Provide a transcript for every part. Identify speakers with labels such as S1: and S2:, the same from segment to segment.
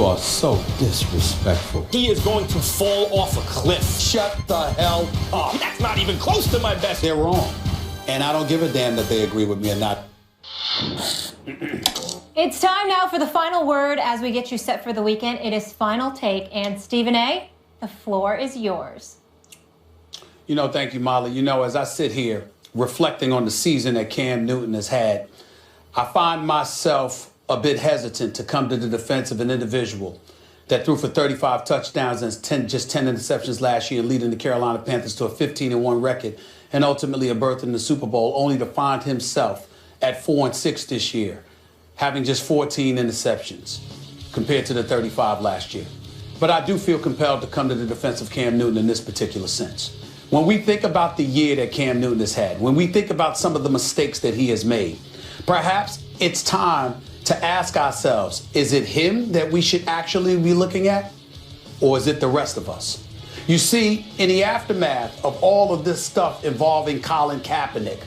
S1: You are so disrespectful.
S2: He is going to fall off a cliff.
S1: Shut the hell up.
S2: That's not even close to my best.
S1: They're wrong. And I don't give a damn that they agree with me or not.
S3: It's time now for the final word as we get you set for the weekend. It is Final Take. And Stephen A., the floor is yours.
S1: Thank you, Molly. As I sit here reflecting on the season that Cam Newton has had, I find myself a bit hesitant to come to the defense of an individual that threw for 35 touchdowns and just 10 interceptions last year, leading the Carolina Panthers to a 15-1 record and ultimately a berth in the Super Bowl, only to find himself at 4-6 this year, having just 14 interceptions compared to the 35 last year. But I do feel compelled to come to the defense of Cam Newton in this particular sense. When we think about the year that Cam Newton has had, when we think about some of the mistakes that he has made, perhaps it's time to ask ourselves, is it him that we should actually be looking at? Or is it the rest of us? You see, in the aftermath of all of this stuff involving Colin Kaepernick,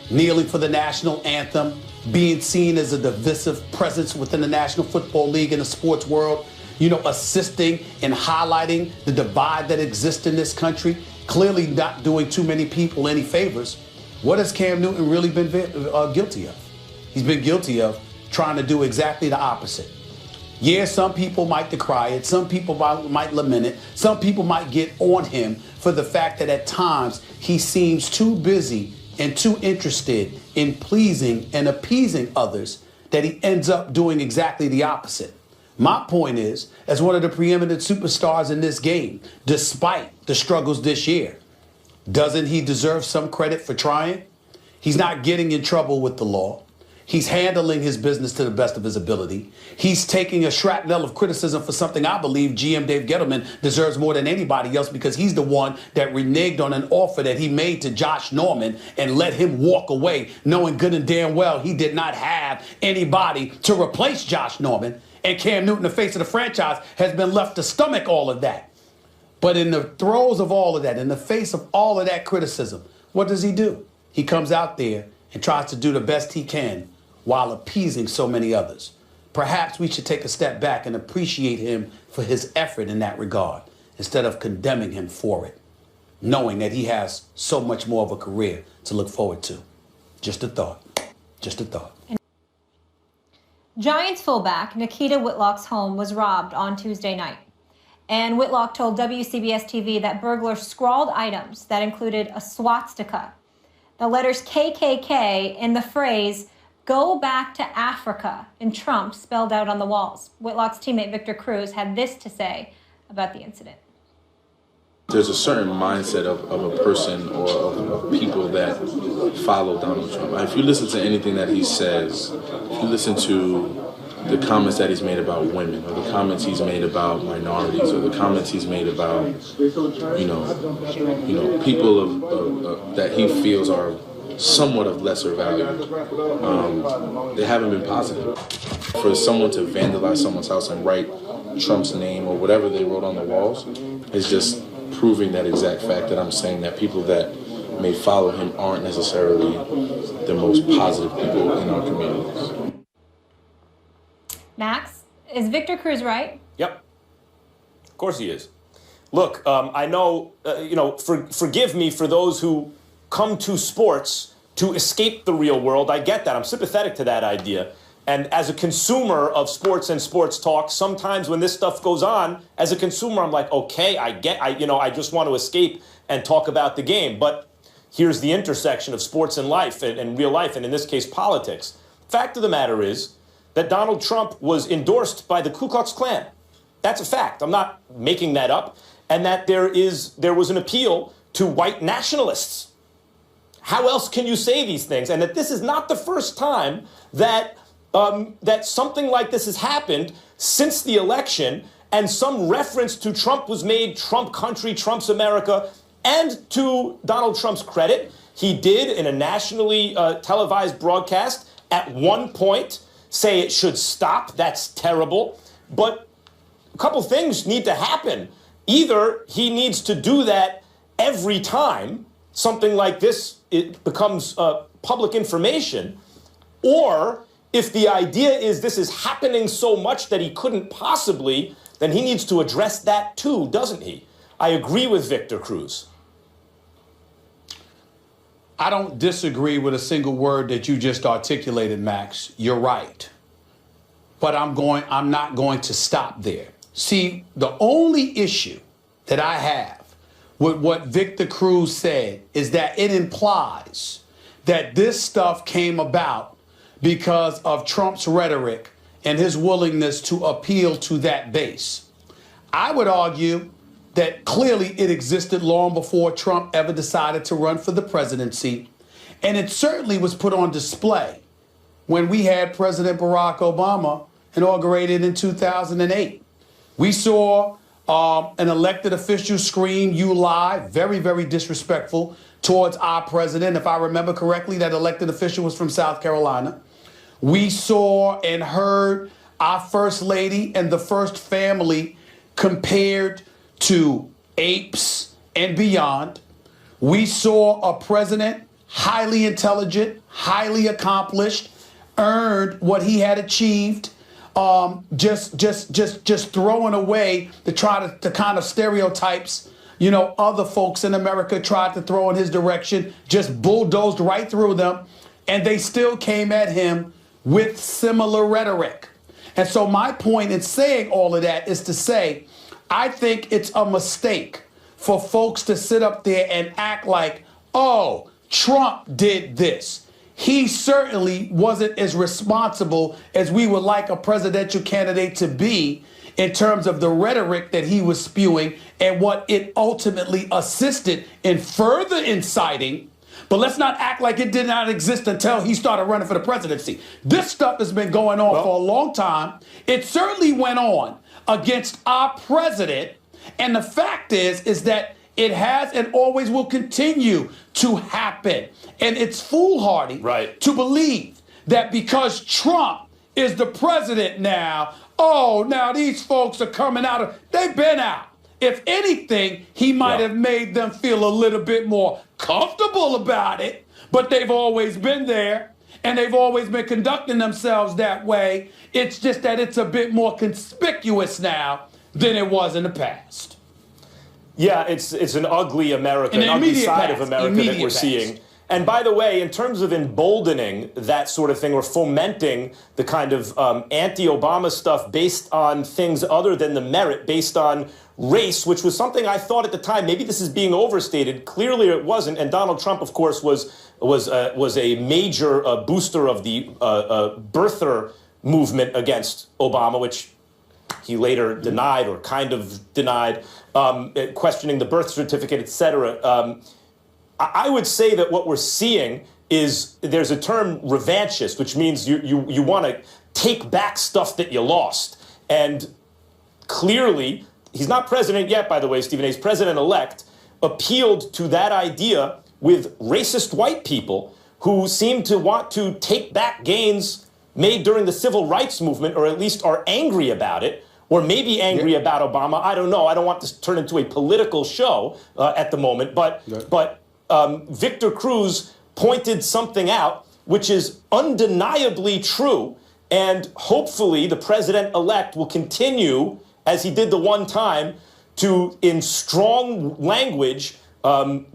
S1: kneeling for the national anthem, being seen as a divisive presence within the National Football League and the sports world, assisting and highlighting the divide that exists in this country, clearly not doing too many people any favors. What has Cam Newton really been guilty of? He's been guilty of trying to do exactly the opposite. Yeah, some people might decry it. Some people might lament it. Some people might get on him for the fact that at times he seems too busy and too interested in pleasing and appeasing others that he ends up doing exactly the opposite. My point is, as one of the preeminent superstars in this game, despite the struggles this year, doesn't he deserve some credit for trying? He's not getting in trouble with the law. He's handling his business to the best of his ability. He's taking a shrapnel of criticism for something I believe GM Dave Gettleman deserves more than anybody else, because he's the one that reneged on an offer that he made to Josh Norman and let him walk away, knowing good and damn well he did not have anybody to replace Josh Norman. And Cam Newton, the face of the franchise, has been left to stomach all of that. But in the throes of all of that, in the face of all of that criticism, what does he do? He comes out there and tries to do the best he can while appeasing so many others. Perhaps we should take a step back and appreciate him for his effort in that regard, instead of condemning him for it, knowing that he has so much more of a career to look forward to. Just a thought. Just a thought.
S3: Giants fullback Nikita Whitlock's home was robbed on Tuesday night. And Whitlock told WCBS TV that burglars scrawled items that included a swastika, the letters KKK, and the phrase, "Go back to Africa," in Trump spelled out on the walls. Whitlock's teammate Victor Cruz had this to say about the incident.
S4: There's a certain mindset of a person or of people that follow Donald Trump. If you listen to anything that he says, if you listen to the comments that he's made about women, or the comments he's made about minorities, or the comments he's made about, people of that he feels are somewhat of lesser value, they haven't been positive. For someone to vandalize someone's house and write Trump's name or whatever they wrote on the walls is just proving that exact fact that I'm saying, that people that may follow him aren't necessarily the most positive people in our communities.
S3: Max, is Victor Cruz right?
S2: Yep. Of course he is. Look, I know, forgive me for those who come to sports to escape the real world. I get that. I'm sympathetic to that idea. And as a consumer of sports and sports talk, sometimes when this stuff goes on, as a consumer, I'm like, okay, I just want to escape and talk about the game. But here's the intersection of sports and life and real life, and in this case, politics. Fact of the matter is that Donald Trump was endorsed by the Ku Klux Klan. That's a fact. I'm not making that up. And that there was an appeal to white nationalists. How else can you say these things? And that this is not the first time that something like this has happened since the election, and some reference to Trump was made, Trump country, Trump's America. And to Donald Trump's credit, he did, in a nationally televised broadcast, at one point say it should stop. That's terrible. But a couple things need to happen. Either he needs to do that every time something like this becomes public information, or if the idea is this is happening so much that he couldn't possibly, then he needs to address that too, doesn't he? I agree with Victor Cruz.
S1: I don't disagree with a single word that you just articulated, Max. You're right. But I'm not going to stop there. See, the only issue that I have with what Victor Cruz said is that it implies that this stuff came about because of Trump's rhetoric and his willingness to appeal to that base. I would argue that clearly it existed long before Trump ever decided to run for the presidency, and it certainly was put on display when we had President Barack Obama inaugurated in 2008. We saw an elected official scream, "You lie," very, very disrespectful towards our president. If I remember correctly, that elected official was from South Carolina. We saw and heard our first lady and the first family compared to apes and beyond. We saw a president highly intelligent, highly accomplished, earned what he had achieved, just throwing away to try to kind of stereotypes, you know, other folks in America tried to throw in his direction, just bulldozed right through them, and they still came at him with similar rhetoric. And so my point in saying all of that is to say, I think it's a mistake for folks to sit up there and act like, oh, Trump did this. He certainly wasn't as responsible as we would like a presidential candidate to be in terms of the rhetoric that he was spewing and what it ultimately assisted in further inciting. But let's not act like it did not exist until he started running for the presidency. This stuff has been going on for a long time. It certainly went on against our president. And the fact is that it has and always will continue to happen. And it's foolhardy to believe that because Trump is the president now, oh, now these folks are coming out of, they've been out. If anything, he might have made them feel a little bit more comfortable about it, but they've always been there and they've always been conducting themselves that way. It's just that it's a bit more conspicuous now than it was in the past.
S2: Yeah, it's an ugly America, an ugly side of America that we're seeing. And by the way, in terms of emboldening that sort of thing or fomenting the kind of anti-Obama stuff based on things other than the merit, based on race, which was something I thought at the time, maybe this is being overstated. Clearly it wasn't. And Donald Trump, of course, was a major booster of the birther movement against Obama, which he later denied or kind of denied, questioning the birth certificate, et cetera. I would say that what we're seeing is there's a term revanchist, which means you want to take back stuff that you lost. And clearly, he's not president yet, by the way, Stephen A. He's president-elect, appealed to that idea with racist white people who seem to want to take back gains made during the civil rights movement, or at least are angry about it, or maybe angry about Obama. I don't know. I don't want this to turn into a political show at the moment. But Victor Cruz pointed something out which is undeniably true, and hopefully the president-elect will continue, as he did the one time, to, in strong language,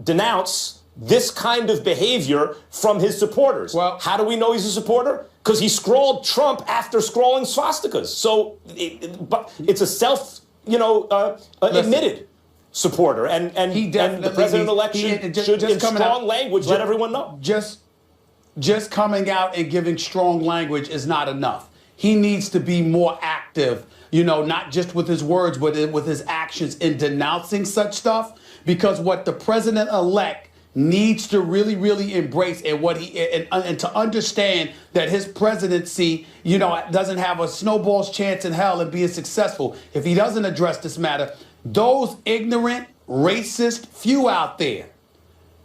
S2: denounce this kind of behavior from his supporters. Well, how do we know he's a supporter? Because he scrawled Trump after scrawling swastikas. So it's a admitted supporter. And the president-elect should in strong language, let everyone know.
S1: Just coming out and giving strong language is not enough. He needs to be more active, not just with his words, but with his actions in denouncing such stuff. Because what the president-elect needs to really, really embrace and to understand that his presidency, doesn't have a snowball's chance in hell of being successful if he doesn't address this matter. Those ignorant, racist few out there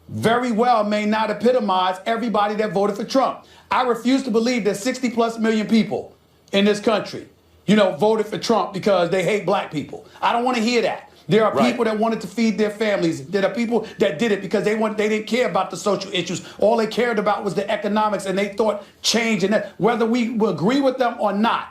S1: very well may not epitomize everybody that voted for Trump. I refuse to believe that 60+ million people in this country, voted for Trump because they hate black people. I don't want to hear that. There are
S2: Right.
S1: people that wanted to feed their families. There are people that did it because they didn't care about the social issues. All they cared about was the economics, and they thought change. And that, whether we will agree with them or not,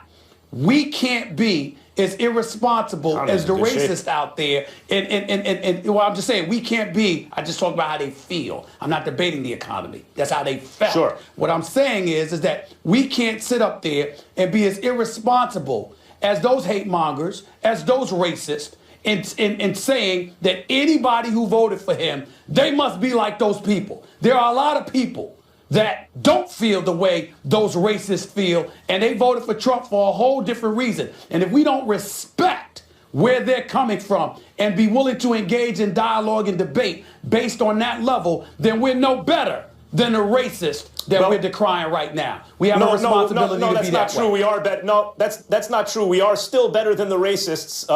S1: we can't be as irresponsible as the racist out there. And well, I'm just saying, we can't be, I just talk about how they feel. I'm not debating the economy. That's how they felt.
S2: Sure.
S1: What I'm saying is that we can't sit up there and be as irresponsible as those hate mongers, as those racists, in saying that anybody who voted for him, they must be like those people. There are a lot of people that don't feel the way those racists feel, and they voted for Trump for a whole different reason. And if we don't respect where they're coming from and be willing to engage in dialogue and debate based on that level, then we're no better than the racist that we're decrying right now. We have a responsibility to be that way.
S2: We are better. No, that's not true. We are still better than the racists,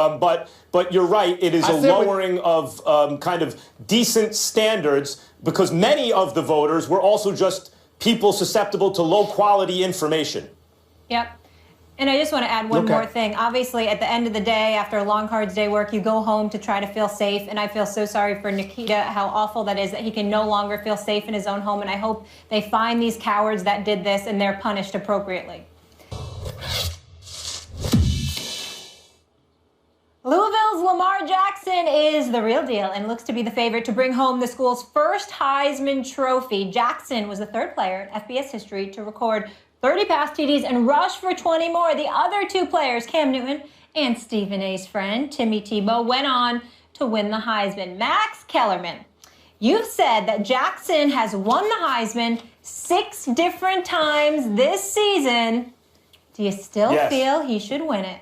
S2: but you're right. It is a lowering of kind of decent standards, because many of the voters were also just people susceptible to low-quality information.
S3: Yep. And I just want to add one more thing. Obviously, at the end of the day, after a long, hard day's work, you go home to try to feel safe. And I feel so sorry for Nikita, how awful that is, that he can no longer feel safe in his own home. And I hope they find these cowards that did this and they're punished appropriately. Louisville's Lamar Jackson is the real deal and looks to be the favorite to bring home the school's first Heisman Trophy. Jackson was the third player in FBS history to record 30 pass TDs and rush for 20 more. The other two players, Cam Newton and Stephen A's friend, Timmy Tebow, went on to win the Heisman. Max Kellerman, you've said that Jackson has won the Heisman 6 different times this season. Do you still feel he should win it?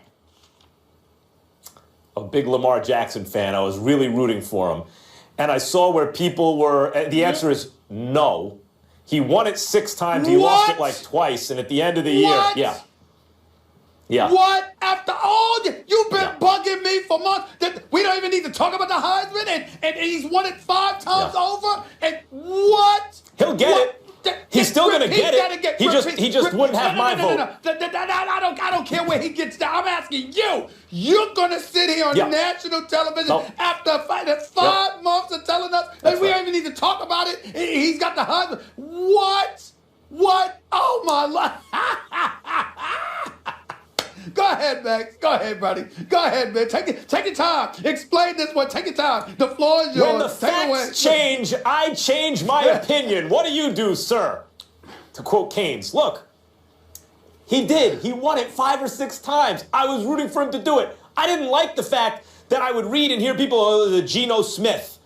S2: A big Lamar Jackson fan. I was really rooting for him. And I saw where people were, the answer is no. He won it 6 times. He lost it like twice. And at the end of the year, yeah.
S1: What? After all, you've been bugging me for months. That we don't even need to talk about the Heisman, and he's won it 5 times over. And what?
S2: He'll get it. He's still going to get it. He just wouldn't have my vote.
S1: I don't care where he gets down. I'm asking you. You're going to sit here on national television after 5 months of telling us that we don't even need to talk about it. He's got the Heisman. What? What? Oh, my life. Go ahead, Max. Go ahead, buddy. Go ahead, man. Take your time. Explain this one. Take your time. The floor is yours.
S2: When the facts change, I change my opinion. What do you do, sir? To quote Cain's, look, he did. He won it 5 or 6 times. I was rooting for him to do it. I didn't like the fact that I would read and hear people, the Geno Smith.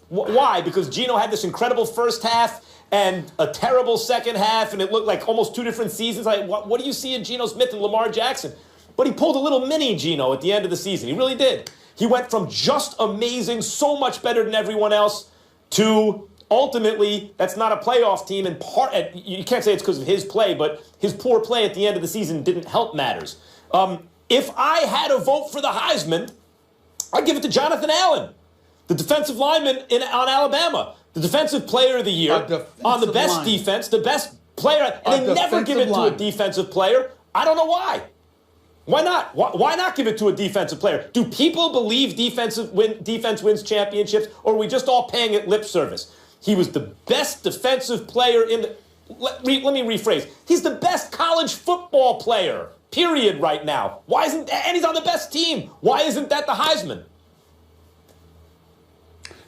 S2: Why? Because Geno had this incredible first half and a terrible second half, and it looked like almost 2 different seasons. Like, what do you see in Geno Smith and Lamar Jackson? But he pulled a little mini Geno at the end of the season. He really did. He went from just amazing, so much better than everyone else, to ultimately, that's not a playoff team. And you can't say it's because of his play, but his poor play at the end of the season didn't help matters. If I had a vote for the Heisman, I'd give it to Jonathan Allen, the defensive lineman on Alabama. The defensive player of the year on the best defense, the best player, and they never give it to a defensive player. I don't know why. Why not? Why not give it to a defensive player? Do people believe defense wins championships, or are we just all paying it lip service? He was the best defensive player in the... Let me rephrase. He's the best college football player, period, right now. Why isn't... And he's on the best team. Why isn't that the Heisman?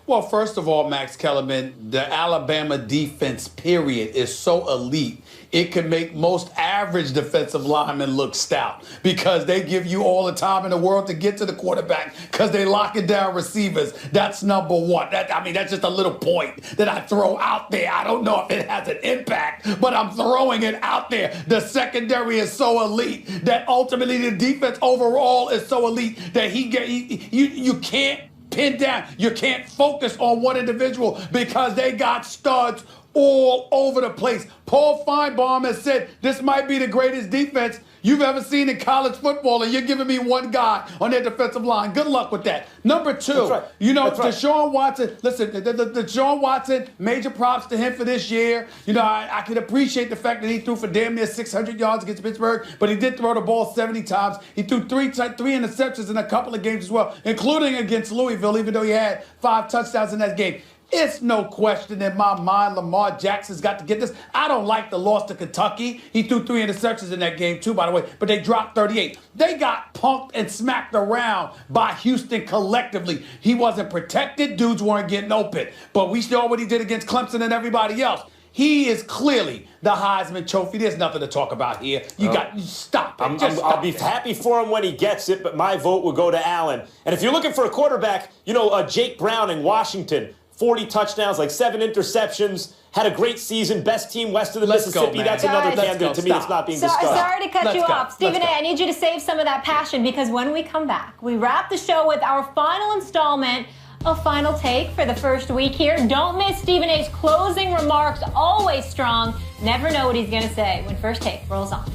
S1: Well, first of all, Max Kellerman, the Alabama defense, period, is so elite. It can make most average defensive linemen look stout because they give you all the time in the world to get to the quarterback because they locking down receivers. That's number one. That's just a little point that I throw out there. I don't know if it has an impact, but I'm throwing it out there. The secondary is so elite that ultimately the defense overall is so elite that you can't pin down. You can't focus on one individual because they got studs all over the place. Paul Feinbaum has said this might be the greatest defense you've ever seen in college football, and you're giving me one guy on their defensive line. Good luck with that. Number two,
S2: That's right.
S1: you know,
S2: That's right.
S1: Deshaun Watson, listen, Deshaun Watson, major props to him for this year. You know, I can appreciate the fact that he threw for damn near 600 yards against Pittsburgh, but he did throw the ball 70 times. He threw three interceptions in a couple of games as well, including against Louisville, even though he had 5 touchdowns in that game. It's no question in my mind Lamar Jackson's got to get this. I don't like the loss to Kentucky. He threw 3 interceptions in that game too, by the way, but they dropped 38. They got punked and smacked around by Houston collectively. He wasn't protected. Dudes weren't getting open. But we saw what he did against Clemson and everybody else. He is clearly the Heisman Trophy. There's nothing to talk about here. You stop it.
S2: I'll be happy for him when he gets it, but my vote will go to Allen. And if you're looking for a quarterback, you know, Jake Browning, Washington, 40 touchdowns, like 7 interceptions, had a great season, best team west of the Mississippi. That's another candidate to me that's not being discussed.
S3: Sorry to cut you off. Stephen A., I need you to save some of that passion, because when we come back, we wrap the show with our final installment of Final Take for the first week here. Don't miss Stephen A.'s closing remarks, always strong. Never know what he's going to say when First Take rolls on.